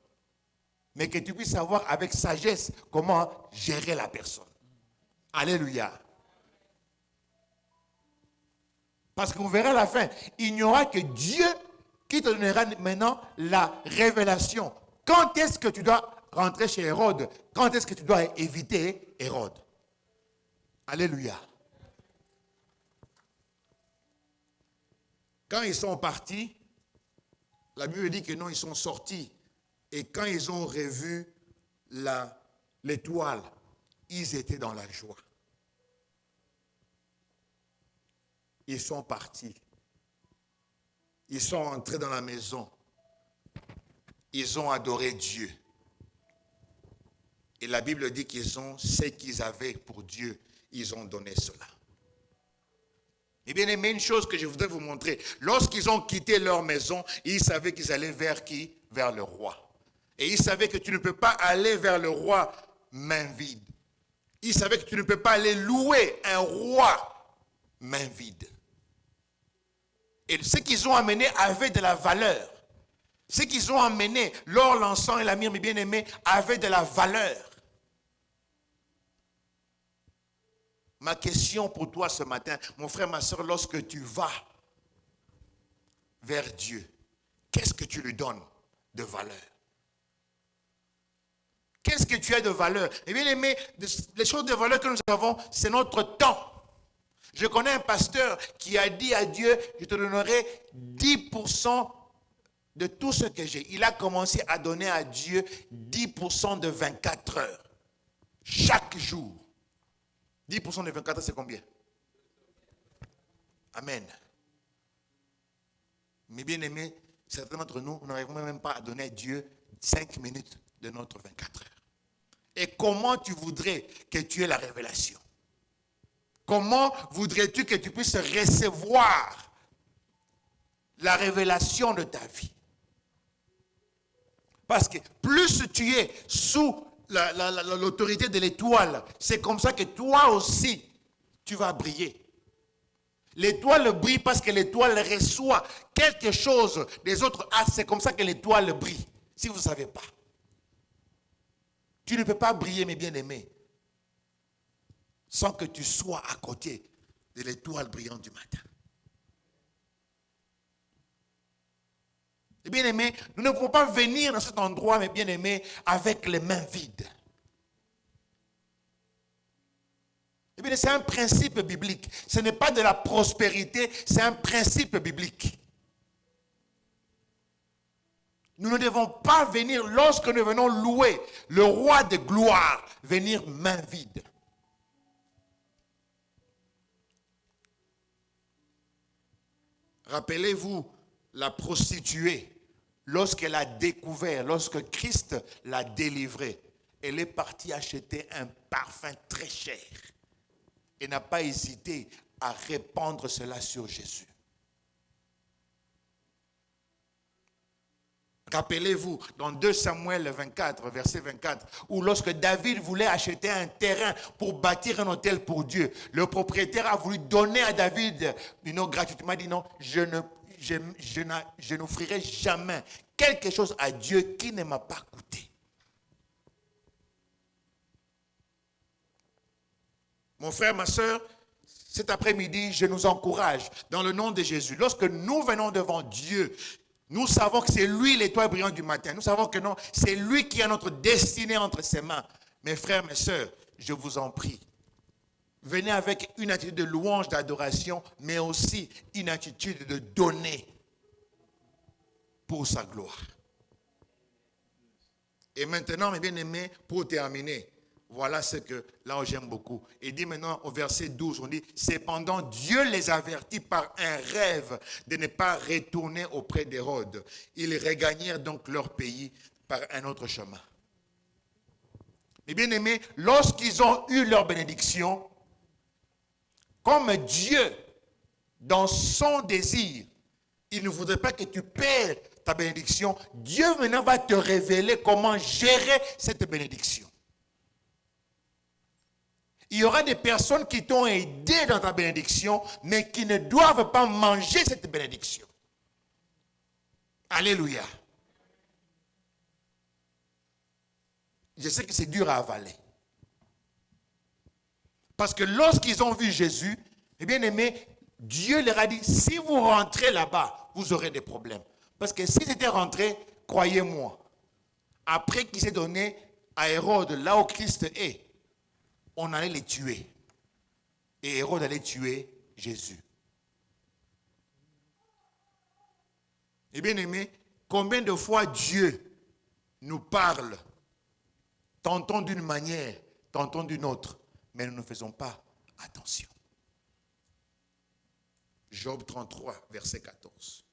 mais que tu puisses savoir avec sagesse comment gérer la personne. Alléluia. Parce que vous verrez à la fin, il n'y aura que Dieu qui te donnera maintenant la révélation. Quand est-ce que tu dois rentrer chez Hérode? Quand est-ce que tu dois éviter Hérode? Alléluia. Quand ils sont partis, la Bible dit que non, ils sont sortis. Et quand ils ont revu l'étoile, ils étaient dans la joie. Ils sont partis. Ils sont entrés dans la maison. Ils ont adoré Dieu. Et la Bible dit qu'ils ont ce qu'ils avaient pour Dieu. Ils ont donné cela. Et bien aimé, une chose que je voudrais vous montrer. Lorsqu'ils ont quitté leur maison, ils savaient qu'ils allaient vers qui? Vers le roi. Et ils savaient que tu ne peux pas aller vers le roi main vide. Ils savaient que tu ne peux pas aller louer un roi main vide. Et ce qu'ils ont amené avait de la valeur. Ce qu'ils ont amené, l'or, l'encens et la myrrhe, mes bien-aimés, avait de la valeur. Ma question pour toi ce matin, mon frère, ma soeur, lorsque tu vas vers Dieu, qu'est-ce que tu lui donnes de valeur? Qu'est-ce que tu as de valeur? Et bien aimé, les choses de valeur que nous avons, c'est notre temps. Je connais un pasteur qui a dit à Dieu, je te donnerai 10% de tout ce que j'ai. Il a commencé à donner à Dieu 10% de 24 heures. Chaque jour. 10% de 24 heures, c'est combien? Amen. Mais bien aimés, certains d'entre nous, nous n'arrivons même pas à donner à Dieu 5 minutes de notre 24 heures. Et comment tu voudrais que tu aies la révélation? Comment voudrais-tu que tu puisses recevoir la révélation de ta vie? Parce que plus tu es sous l'autorité de l'étoile, c'est comme ça que toi aussi, tu vas briller. L'étoile brille parce que l'étoile reçoit quelque chose des autres astres. C'est comme ça que l'étoile brille, si vous ne savez pas. Tu ne peux pas briller, mes bien-aimés, sans que tu sois à côté de l'étoile brillante du matin. Et bien aimés, nous ne pouvons pas venir dans cet endroit, mes bien-aimés, avec les mains vides. Eh bien, c'est un principe biblique. Ce n'est pas de la prospérité, c'est un principe biblique. Nous ne devons pas venir, lorsque nous venons louer le roi de gloire, venir main vide. Rappelez-vous la prostituée. Lorsqu'elle a découvert, lorsque Christ l'a délivrée, elle est partie acheter un parfum très cher et n'a pas hésité à répandre cela sur Jésus. Rappelez-vous, dans 2 Samuel 24, verset 24, où lorsque David voulait acheter un terrain pour bâtir un hôtel pour Dieu, le propriétaire a voulu donner à David gratuitement, dit non, je n'offrirai jamais quelque chose à Dieu qui ne m'a pas coûté. Mon frère, ma soeur, cet après-midi, je nous encourage dans le nom de Jésus. Lorsque nous venons devant Dieu, nous savons que c'est lui l'étoile brillante du matin. Nous savons que non, c'est lui qui a notre destinée entre ses mains. Mes frères, mes soeurs, je vous en prie, venez avec une attitude de louange, d'adoration, mais aussi une attitude de donner pour sa gloire. Et maintenant, mes bien-aimés, pour terminer, voilà ce que, là où j'aime beaucoup. Il dit maintenant au verset 12, on dit, cependant Dieu les avertit par un rêve de ne pas retourner auprès d'Hérode. Ils regagnèrent donc leur pays par un autre chemin. Mes bien-aimés, lorsqu'ils ont eu leur bénédiction, comme Dieu, dans son désir, il ne voudrait pas que tu perdes ta bénédiction, Dieu maintenant va te révéler comment gérer cette bénédiction. Il y aura des personnes qui t'ont aidé dans ta bénédiction, mais qui ne doivent pas manger cette bénédiction. Alléluia. Je sais que c'est dur à avaler. Parce que lorsqu'ils ont vu Jésus, eh bien aimé, Dieu leur a dit, si vous rentrez là-bas, vous aurez des problèmes. Parce que s'ils étaient rentrés, croyez-moi, après qu'il s'est donné à Hérode, là où Christ est, on allait les tuer. Et Hérode allait tuer Jésus. Et bien aimé, combien de fois Dieu nous parle, tantôt d'une manière, tantôt d'une autre, mais nous ne faisons pas attention. Job 33, verset 14.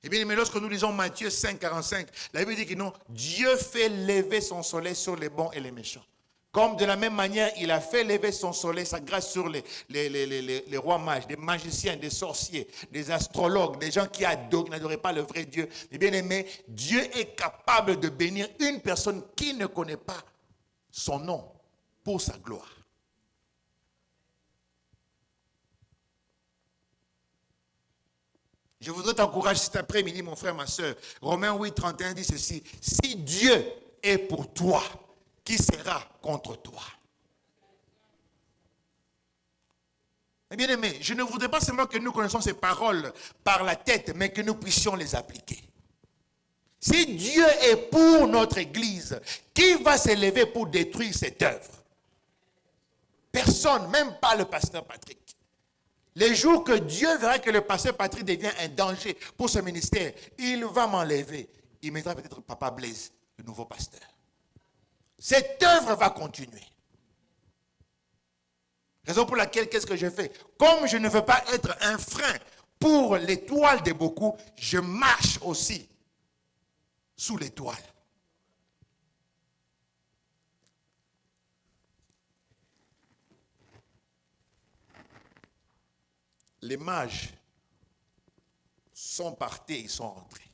Eh bien, mais lorsque nous lisons Matthieu 5, 45, la Bible dit que non, Dieu fait lever son soleil sur les bons et les méchants. Comme de la même manière, il a fait lever son soleil, sa grâce sur les rois mages, des magiciens, des sorciers, des astrologues, des gens qui n'adoraient pas le vrai Dieu. Eh bien aimé, Dieu est capable de bénir une personne qui ne connaît pas son nom pour sa gloire. Je voudrais t'encourager cet après-midi, mon frère, ma soeur. Romains 8, 31 dit ceci. Si Dieu est pour toi, qui sera contre toi? Eh bien aimé, je ne voudrais pas seulement que nous connaissions ces paroles par la tête, mais que nous puissions les appliquer. Si Dieu est pour notre Église, qui va s'élever pour détruire cette œuvre? Personne, même pas le pasteur Patrick. Les jours que Dieu verra que le pasteur Patrick devient un danger pour ce ministère, il va m'enlever. Il mettra peut-être Papa Blaise, le nouveau pasteur. Cette œuvre va continuer. Raison pour laquelle, qu'est-ce que je fais? Comme je ne veux pas être un frein pour l'étoile de beaucoup, je marche aussi sous l'étoile. Les mages sont partis, ils sont rentrés.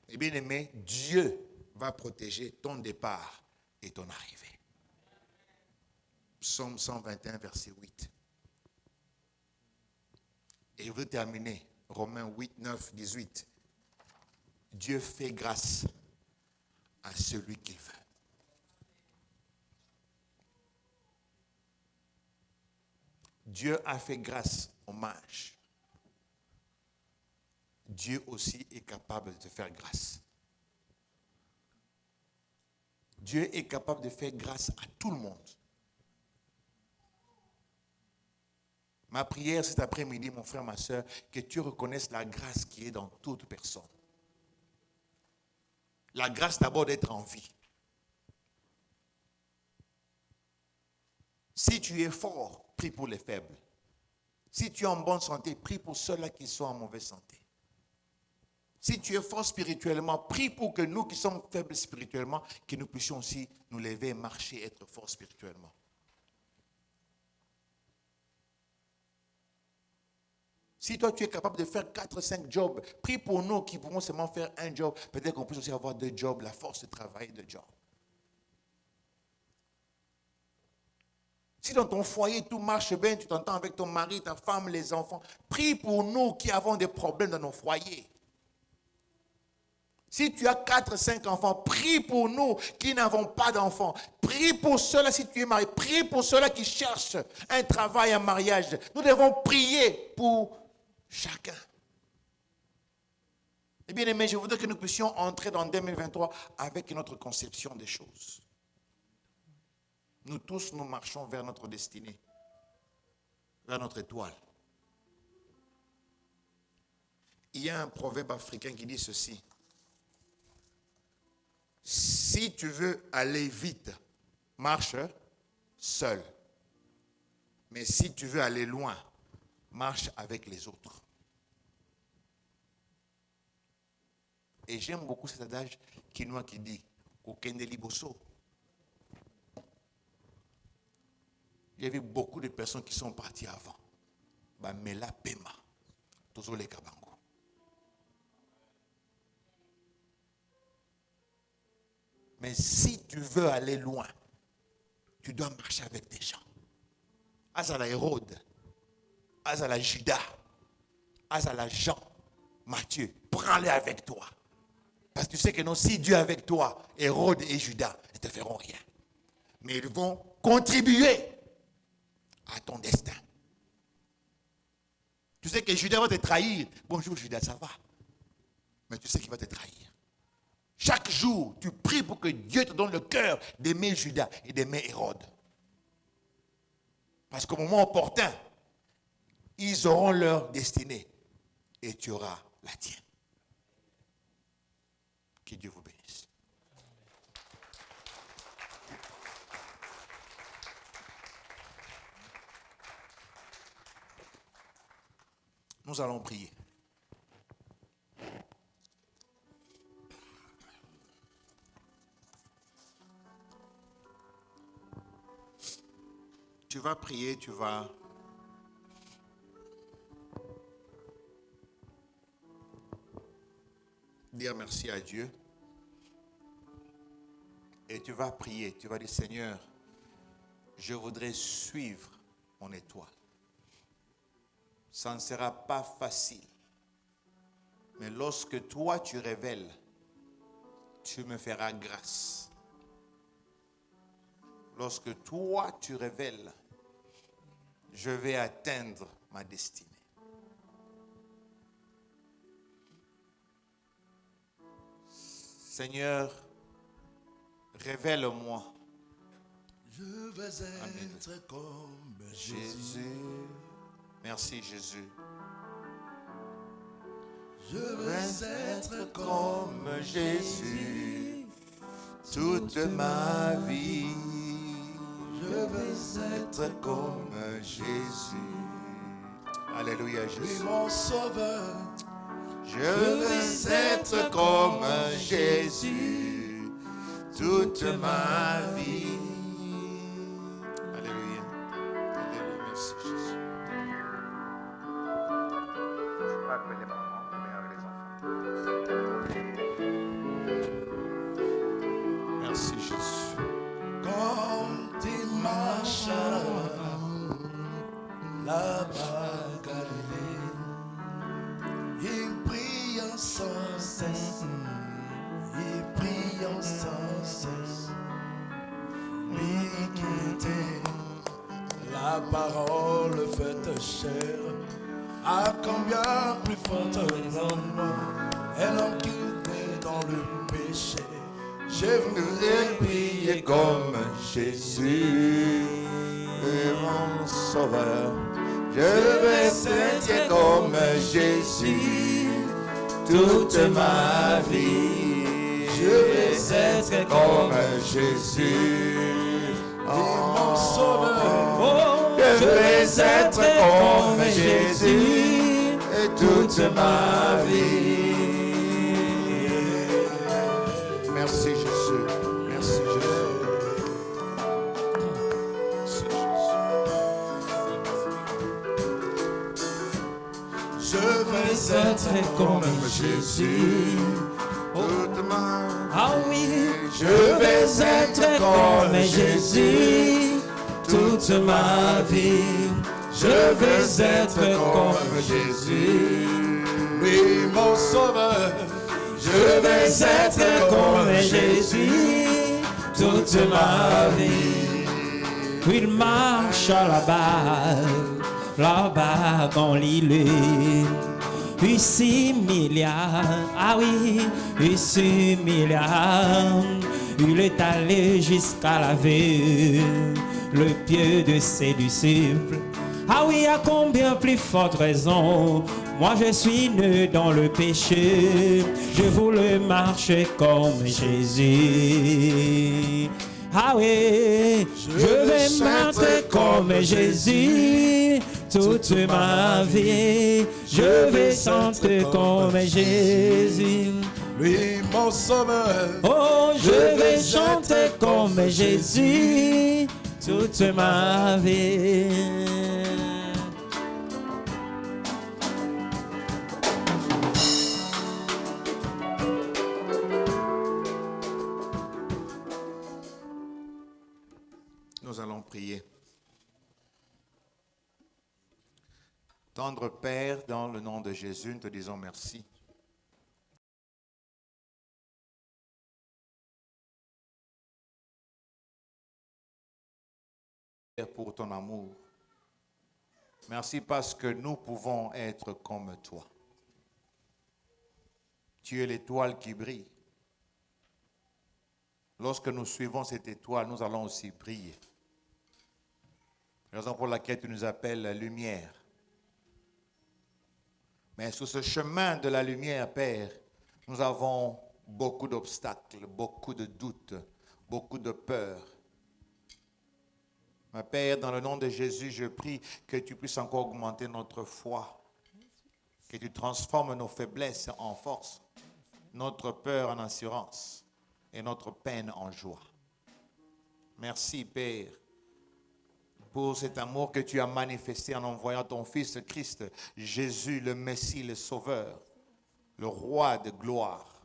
Et bien aimé, Dieu va protéger ton départ et ton arrivée. Psaume 121, verset 8. Et je veux terminer. Romains 8, 9, 18. Dieu fait grâce à celui qu'il veut. Dieu a fait grâce aux mages. Dieu aussi est capable de te faire grâce. Dieu est capable de faire grâce à tout le monde. Ma prière cet après-midi, mon frère, ma soeur, que tu reconnaisses la grâce qui est dans toute personne. La grâce d'abord d'être en vie. Si tu es fort, prie pour les faibles. Si tu es en bonne santé, prie pour ceux-là qui sont en mauvaise santé. Si tu es fort spirituellement, prie pour que nous qui sommes faibles spirituellement, que nous puissions aussi nous lever, marcher, être forts spirituellement. Si toi tu es capable de faire 4-5 jobs, prie pour nous qui pourrons seulement faire un job. Peut-être qu'on puisse aussi avoir 2 jobs, la force de travailler 2 jobs. Si dans ton foyer tout marche bien, tu t'entends avec ton mari, ta femme, les enfants, prie pour nous qui avons des problèmes dans nos foyers. Si tu as 4-5 enfants, prie pour nous qui n'avons pas d'enfants. Prie pour ceux-là si tu es marié. Prie pour ceux-là qui cherchent un travail, un mariage. Nous devons prier pour chacun. Et bien aimé, je voudrais que nous puissions entrer dans 2023 avec notre conception des choses. Nous tous, nous marchons vers notre destinée, vers notre étoile. Il y a un proverbe africain qui dit ceci. Si tu veux aller vite, marche seul. Mais si tu veux aller loin, marche avec les autres. Et j'aime beaucoup cet adage quinois qui dit Kokende liboso. Il y avait beaucoup de personnes qui sont parties avant. Bamela Pema, Tozole Kabango. Mais si tu veux aller loin, tu dois marcher avec des gens. Azala Hérode, Azala Judas, Azala Jean, Matthieu, prends-les avec toi. Parce que tu sais que non, si Dieu est avec toi, Hérode et Judas ne te feront rien. Mais ils vont contribuer à ton destin. Tu sais que Judas va te trahir. Bonjour Judas, ça va. Mais tu sais qu'il va te trahir. Chaque jour, tu pries pour que Dieu te donne le cœur d'aimer Judas et d'aimer Hérode. Parce qu'au moment opportun, ils auront leur destinée et tu auras la tienne. Que Dieu vous bénisse. Nous allons prier. Tu vas prier, tu vas dire merci à Dieu. Et tu vas prier, tu vas dire Seigneur, je voudrais suivre mon étoile. Ça ne sera pas facile. Mais lorsque toi tu révèles, tu me feras grâce. Lorsque toi tu révèles, je vais atteindre ma destinée. Seigneur, révèle-moi. Je veux être Amen. comme Jésus. Merci Jésus. Je veux être Comme Jésus, toute ma vie. Je veux être comme Jésus. Alléluia oui, Jésus. mon sauveur. Je veux être comme Jésus toute ma vie. Alléluia. Alléluia. Merci Jésus. Je peux appeler maman, avec les enfants. Merci Jésus. Quand tu marches là-bas, Galilée, il prie sans cesse, il prie sans cesse. Lui qui était la parole faite chair, à combien plus forte raison, un homme qui était dans le péché. Je voudrais prier comme Jésus, mon sauveur. Je veux être comme Jésus toute ma vie. Je veux être comme Jésus, mon sauveur. Je veux être comme Jésus toute ma vie. Merci Jésus. Merci Jésus. Je veux être comme Jésus. Toute ma Ah oui, je veux être comme Jésus toute ma vie. Je veux être comme Jésus, oui, mon sauveur. Je veux être comme Jésus toute ma vie. Il marche là-bas dans l'île. 6 milliards, ah oui, 6 milliards. Il est allé jusqu'à laver le pied de ses disciples. Ah oui, à combien plus forte raison, moi je suis né dans le péché, je voulais marcher comme Jésus. Ah oui, je vais marcher comme Jésus toute ma vie, je vais chanter comme Jésus. Lui, mon sauveur. Oh, je vais chanter comme Jésus toute ma vie. Nous allons prier. Tendre Père, dans le nom de Jésus, nous te disons merci. Pour ton amour. Merci parce que nous pouvons être comme toi. Tu es l'étoile qui brille. Lorsque nous suivons cette étoile, nous allons aussi briller. Raison pour laquelle tu nous appelles la lumière. Mais sur ce chemin de la lumière, Père, nous avons beaucoup d'obstacles, beaucoup de doutes, beaucoup de peurs. Ma Père, dans le nom de Jésus, je prie que tu puisses encore augmenter notre foi, que tu transformes nos faiblesses en force, notre peur en assurance et notre peine en joie. Merci, Père, pour cet amour que tu as manifesté en envoyant ton Fils Christ, Jésus, le Messie, le Sauveur, le Roi de gloire,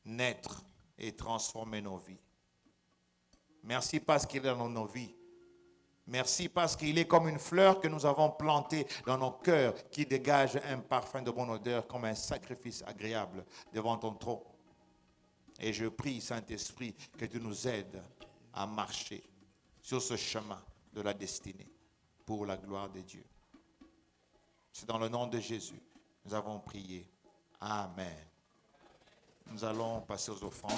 naître et transformer nos vies. Merci parce qu'il est dans nos vies. Merci parce qu'il est comme une fleur que nous avons plantée dans nos cœurs qui dégage un parfum de bonne odeur comme un sacrifice agréable devant ton trône. Et je prie, Saint-Esprit, que tu nous aides à marcher sur ce chemin de la destinée pour la gloire de Dieu. C'est dans le nom de Jésus nous avons prié. Amen. Nous allons passer aux offrandes.